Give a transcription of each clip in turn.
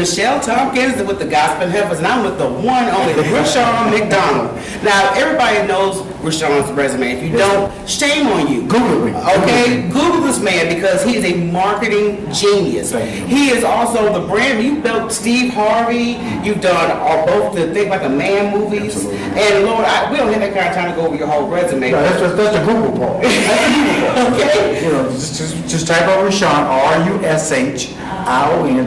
Michele Tompkins with the Gospel Heifers, and I'm with the one only Rushion McDonald. Now, everybody knows Rushion's resume. If you don't, shame on you. Google it. Okay? Google this man because he is a marketing genius. He is also the brand. You built Steve Harvey. You've done both the Think Like a Man movies. Absolutely. And Lord, we don't have that kind of time to go over your whole resume. No, that's the Google part. Okay? You know, just type out Rushion, Rushion,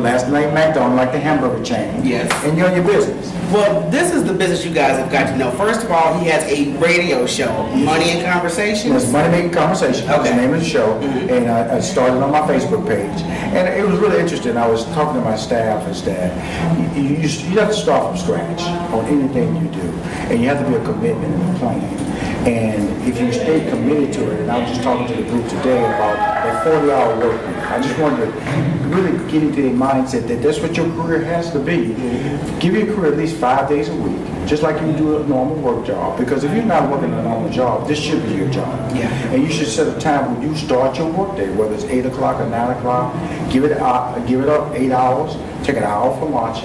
last name McDonald, like the hamburger chain. Yes. And you're in your business. Well, this is the business you guys have got to know. First of all, he has a radio show, Money and Conversations. It's Money Making Conversation. That's the Okay. name of the show. And I started on my Facebook page. And it was really interesting. I was talking to my staff and you have to start from scratch on anything you do. And you have to be a commitment and a plan. And if you stay committed to it, and I was just talking to the group today about that 40-hour work week. I just wanted to really get into the mindset that that's what your career has to be. Give your career at least 5 days a week, just like you do a normal work job. Because if you're not working a normal job, this should be your job. Yeah. And you should set a time when you start your work day, whether it's 8 o'clock or 9 o'clock. Give it up 8 hours. Take an hour for lunch.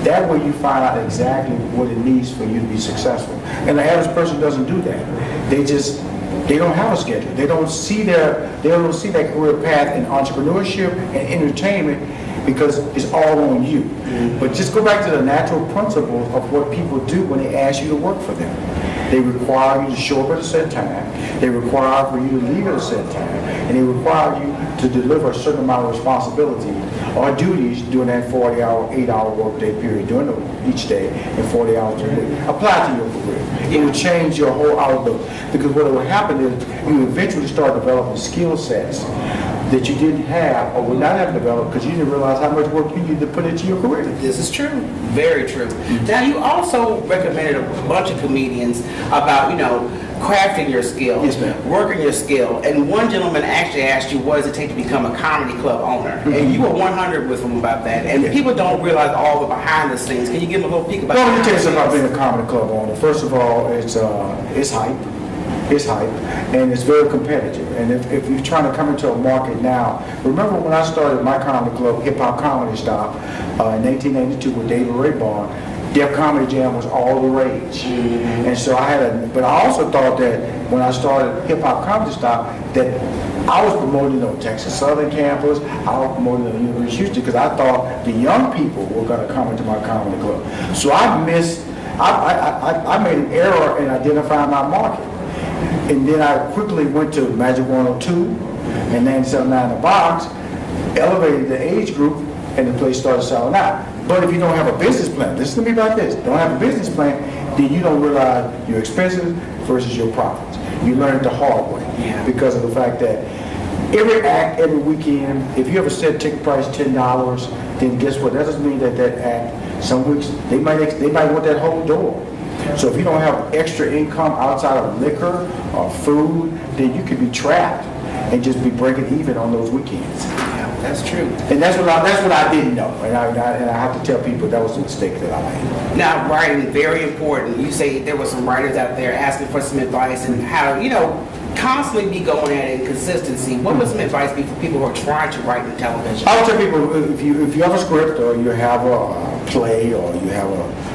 That way you find out exactly what it needs for you to be successful. And the average person doesn't do that. They don't have a schedule. They don't see that career path in entrepreneurship and entertainment because it's all on you. But just go back to the natural principles of what people do when they ask you to work for them. They require you to show up at a set time. They require for you to leave at a set time. And they require you to deliver a certain amount of responsibility or duties during that 40-hour, 8-hour workday period during each day and 40 hours a week. Apply to your career. It will change your whole outlook because what will happen is you eventually start developing skill sets that you didn't have or would not have developed because you didn't realize how much work you need to put into your career. This is true. Very true. Now, you also recommended a bunch of comedians about, crafting your skill, Yes, ma'am. working your skill. And one gentleman actually asked you, what does it take to become a comedy club owner? And you were 100 with him about that. And people don't realize all the behind the scenes. Can you give them a little peek about that? Well, let me tell you something about being a comedy club owner. First of all, it's hype. It's hype, and it's very competitive. And if you're trying to come into a market now, remember when I started my comedy club, Mpac Comedy Stop, in 1982 with David Ray Barn, Def Comedy Jam was all the rage. And so but I also thought that when I started Mpac Comedy Stop, that I was promoting on Texas Southern campus, I was promoting on the University of Houston because I thought the young people were going to come into my comedy club. So I made an error in identifying my market. And then I quickly went to Magic 102 and 97.9 The Box, elevated the age group, and the place started selling out. But if you don't have a business plan, listen to me about this, don't have a business plan, then you don't realize your expenses versus your profits. You learn it the hard way because of the fact that every act, every weekend, if you have a set ticket price $10, then guess what? That doesn't mean that act, some weeks, they might want that whole door. So if you don't have extra income outside of liquor or food, then you could be trapped and just be breaking even on those weekends. Yeah, that's true. And that's what I didn't know. And I have to tell people that was a mistake that I made. Now, writing, very important. You say there were some writers out there asking for some advice and how, constantly be going at it in consistency. What would some advice be for people who are trying to write in television? I would tell people if you have a script or you have a play or you have a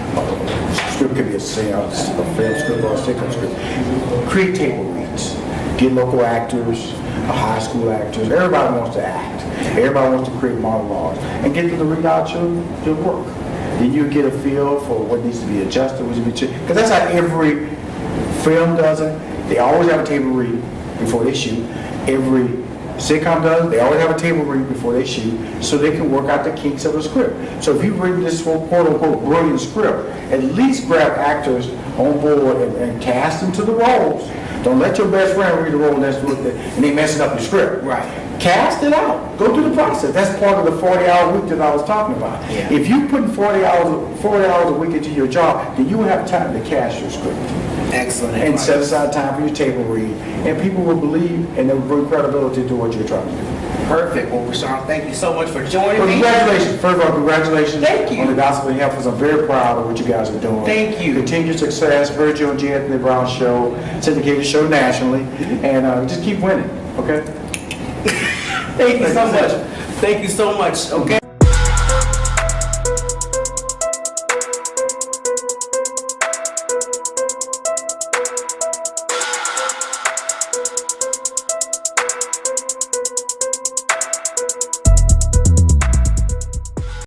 script, could be a film script or a sitcom script, create table reads. Get local actors, high school actors. Everybody wants to act. Everybody wants to create monologues and get them to read out your work. Then you get a feel for what needs to be adjusted, what needs to be changed. Because that's how every film does it. They always have a table read before they shoot. Every sitcom does, they always have a table read before they shoot so they can work out the kinks of the script. So if you read this quote-unquote brilliant script, at least grab actors on board and cast them to the roles. Don't let your best friend read the role and they messing up your script. Right. Cast it out. Go through the process. That's part of the 40-hour week that I was talking about. Yeah. If you put 40 hours a week into your job, then you will have time to cast your script. Excellent. And set aside time for your table read. And people will believe and they will bring credibility to what you're trying to do. Perfect. Well, Rushion, thank you so much for joining me. Congratulations. First of all, congratulations Thank you. on the Gospel Heifers. I'm very proud of what you guys are doing. Thank you. Continued success. Heard you on J. Anthony Brown show, syndicated show nationally. And just keep winning, okay? Thank you so much. Thank you so much. Okay.